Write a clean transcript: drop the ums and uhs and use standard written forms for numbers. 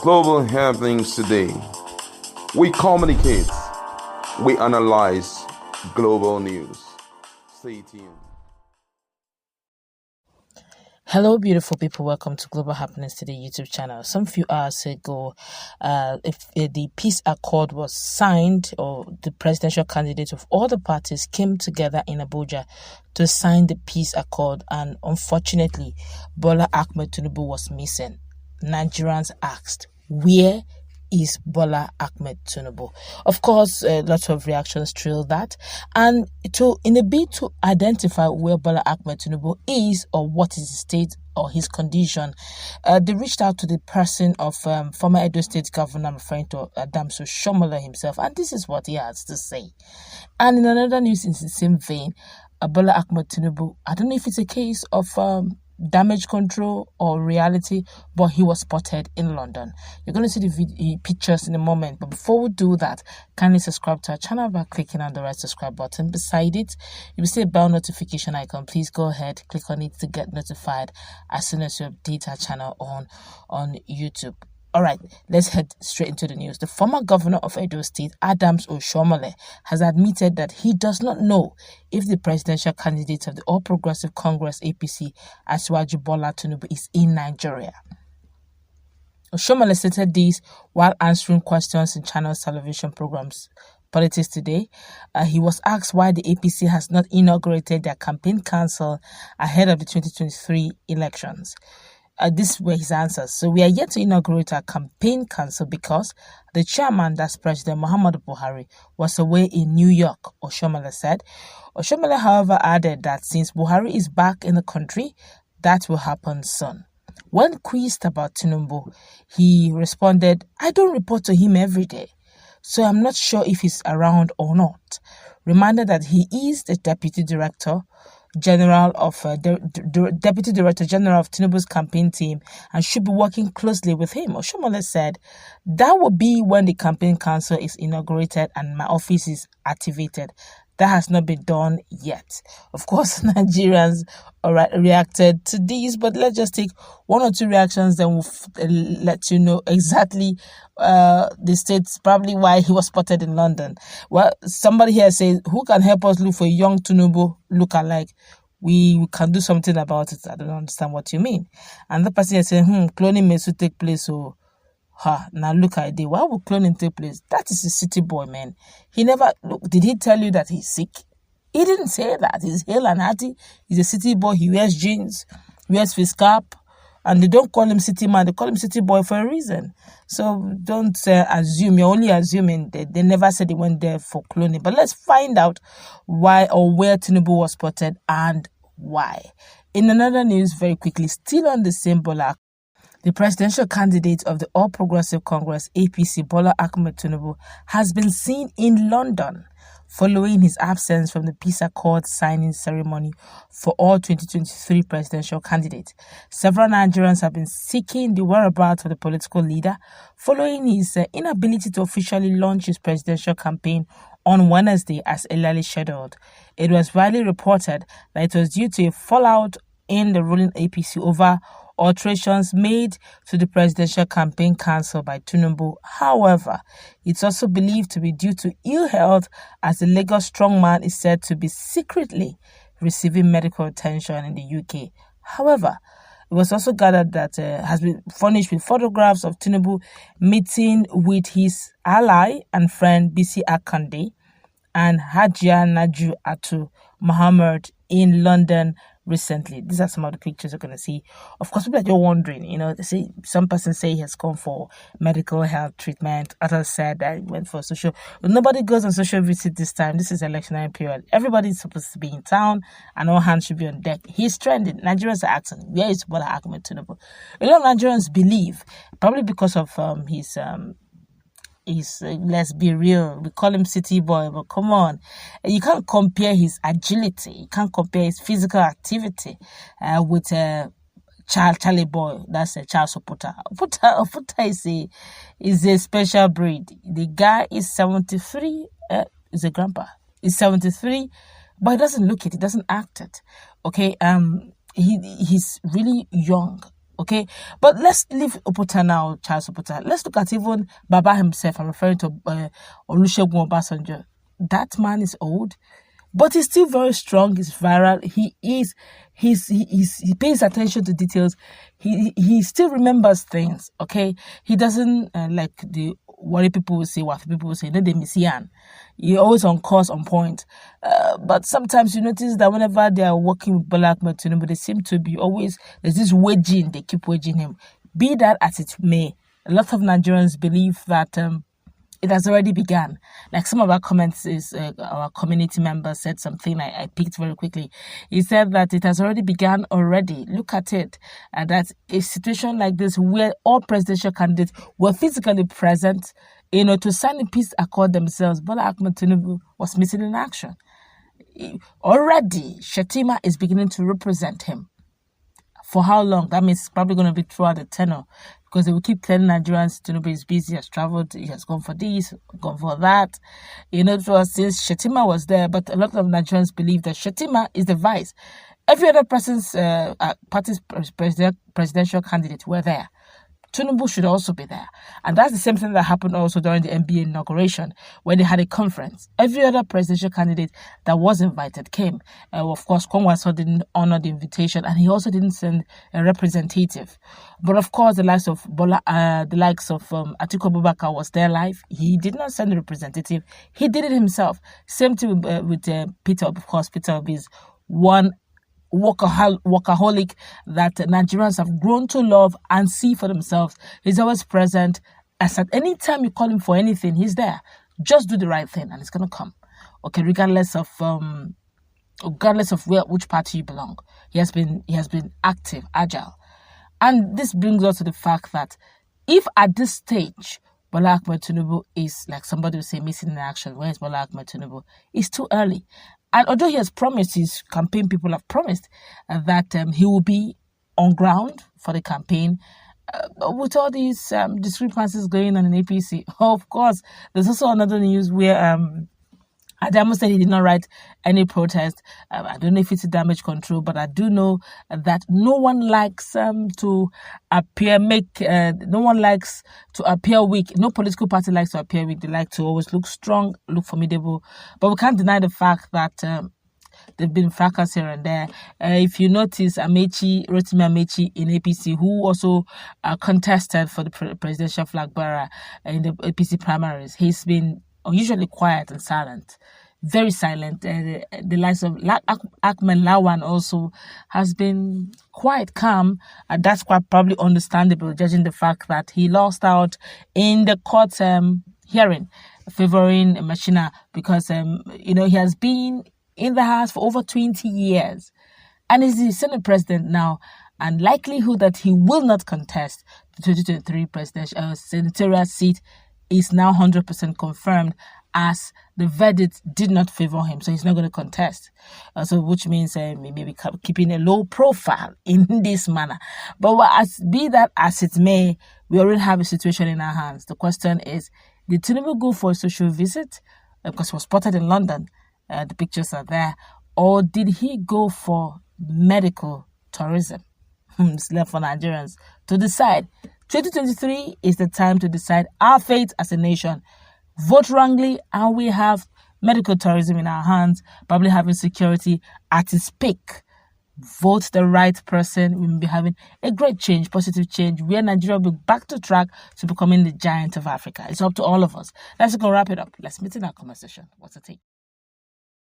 Global happenings today. We communicate, we analyze global news. Stay tuned. Hello, beautiful people. Welcome to Global Happenings Today YouTube channel. Some few hours ago, if the peace accord was signed, or the presidential candidates of all the parties came together in Abuja to sign the peace accord, and unfortunately, Bola Tinubu was missing. Nigerians asked, where is Bola Tinubu? Of course, lots of reactions trailed that, and in a bid to identify where Bola Tinubu is or what is his state or his condition, they reached out to the person of former Edo State Governor, I'm referring to Oshiomhole himself, and this is what he has to say. And in another news in the same vein, Bola Tinubu, I don't know if it's a case of damage control or reality, but he was spotted in London. You're going to see the pictures in a moment, but before we do that, kindly subscribe to our channel by clicking on the red subscribe button. Beside it, you will see a bell notification icon. Please go ahead, click on it to get notified as soon as you update our channel on YouTube. All right, let's head straight into the news. The former governor of Edo State, Oshiomhole, has admitted that he does not know if the presidential candidate of the All Progressive Congress APC, Asiwaju Bola Tinubu, is in Nigeria. Oshiomhole stated this while answering questions in Channel's television programs Politics Today. He was asked why the APC has not inaugurated their campaign council ahead of the 2023 elections. These were his answers. So we are yet to inaugurate our campaign council because the chairman, that's President Muhammadu Buhari, was away in New York, Oshiomhole said. Oshiomhole, however, added that since Buhari is back in the country, that will happen soon. When quizzed about Tinubu, he responded, "I don't report to him every day, so I'm not sure if he's around or not." Reminded that he is the Deputy Director General of Tinubu's campaign team and should be working closely with him. Oshiomhole said, "That will be when the campaign council is inaugurated and my office is activated. That has not been done yet." Of course, Nigerians reacted to these, but let's just take one or two reactions, then we'll let you know exactly the states, probably why he was spotted in London. Well, somebody here says, who can help us look for a young Tinubu lookalike? We can do something about it. I don't understand what you mean. And the person here saying, cloning may soon take place, so now look at it. Why would cloning take place? That is a city boy, man. He never did he tell you that he's sick? He didn't say that. He's hale and hearty. He's a city boy. He wears jeans, wears his cap, and they don't call him city man. They call him city boy for a reason. So don't assume. You're only assuming. They never said he went there for cloning. But let's find out why or where Tinubu was spotted and why. In another news, very quickly, still on the same Bola, the presidential candidate of the All Progressive Congress, APC, Bola Tinubu, has been seen in London following his absence from the peace accord signing ceremony for all 2023 presidential candidates. Several Nigerians have been seeking the whereabouts of the political leader following his inability to officially launch his presidential campaign on Wednesday as earlier scheduled. It was widely reported that it was due to a fallout in the ruling APC over alterations made to the presidential campaign council by Tinubu. However, it's also believed to be due to ill health, as the Lagos strongman is said to be secretly receiving medical attention in the UK. However, it was also gathered that has been furnished with photographs of Tinubu meeting with his ally and friend Bisi Akande and Hajia Naju Atu Muhammad in London recently. These are some of the pictures you're going to see. Of course, people are just wondering, they say some person say he has gone for medical health treatment. Others said that he went for social. But nobody goes on social visit this time. This is electionary period. Everybody's supposed to be in town and all hands should be on deck. He's trending. Nigerians are asking, where is Bola Tinubu? A lot of Nigerians believe, probably because of his let's be real, we call him city boy, but come on, you can't compare his agility, you can't compare his physical activity with Charlie boy. That's a Charles Oputa. Oputa is a special breed. The guy is 73, is a grandpa. He's 73, but he doesn't look it, he doesn't act it. Okay, he's really young. Okay, but let's leave Oputa now, Charles Oputa. Let's look at even Baba himself. I'm referring to Olusegun Obasanjo. That man is old, but he's still very strong. He's viral. He pays attention to details. He still remembers things. Okay, he doesn't like the what people will say, what people will say. No, they messian. You're always on course, on point. But sometimes you notice that whenever they are working with Bola Tinubu, they seem to be always, there's this wedging, they keep wedging him. Be that as it may, a lot of Nigerians believe that it has already begun. Like some of our comments our community member said something I picked very quickly. He said that it has already begun already. Look at it. That a situation like this where all presidential candidates were physically present, to sign a peace accord themselves, Bola Tinubu was missing in action. Already, Shettima is beginning to represent him. For how long? That means it's probably going to be throughout the tenure, because they will keep telling Nigerians Tinubu is busy, he has traveled, he has gone for this, gone for that. Since Shettima was there, but a lot of Nigerians believe that Shettima is the vice. Every other person's party's presidential candidate were there. Tinubu should also be there. And that's the same thing that happened also during the NBA inauguration, when they had a conference. Every other presidential candidate that was invited came. Of course, Kwankwaso didn't honor the invitation, and he also didn't send a representative. But of course, the likes of Atiku Abubakar was there live. He did not send a representative. He did it himself. Same thing with Peter. Of course, Peter is one workaholic that Nigerians have grown to love and see for themselves. He's always present. As at any time you call him for anything, he's there. Just do the right thing and it's gonna come. Okay, regardless of which party you belong. He has been active, agile. And this brings us to the fact that if at this stage Bola Tinubu is, like somebody would say, missing in action, where is Bola Tinubu? It's too early. And although he has promised, his campaign people have promised that he will be on ground for the campaign, with all these discrepancies going on in APC, of course, there's also another news where Adamu said he did not write any protest. I don't know if it's a damage control, but I do know that no one likes to appear weak. No political party likes to appear weak. They like to always look strong, look formidable. But we can't deny the fact that there've been fracas here and there. If you notice, Rotimi Amechi in APC, who also contested for the presidential flag bearer in the APC primaries, he's been unusually quiet and silent, very silent. The likes of Ahmed Lawan also has been quite calm, and that's quite probably understandable, judging the fact that he lost out in the court hearing favoring Machina, because he has been in the House for over 20 years, and is the Senate president now, and likelihood that he will not contest the 2023 presidential senatorial seat is now 100% confirmed, as the verdict did not favor him, so he's not going to contest. Which means maybe keeping a low profile in this manner. But be that as it may, we already have a situation in our hands. The question is, did Tinubu go for a social visit because he was spotted in London? The pictures are there. Or did he go for medical tourism? It's left for Nigerians to decide. 2023 is the time to decide our fate as a nation. Vote wrongly, and we have medical tourism in our hands, probably having security at its peak. Vote the right person. We will be having a great change, positive change, where Nigeria will be back to track to becoming the giant of Africa. It's up to all of us. Let's go wrap it up. Let's meet in our conversation. What's the take?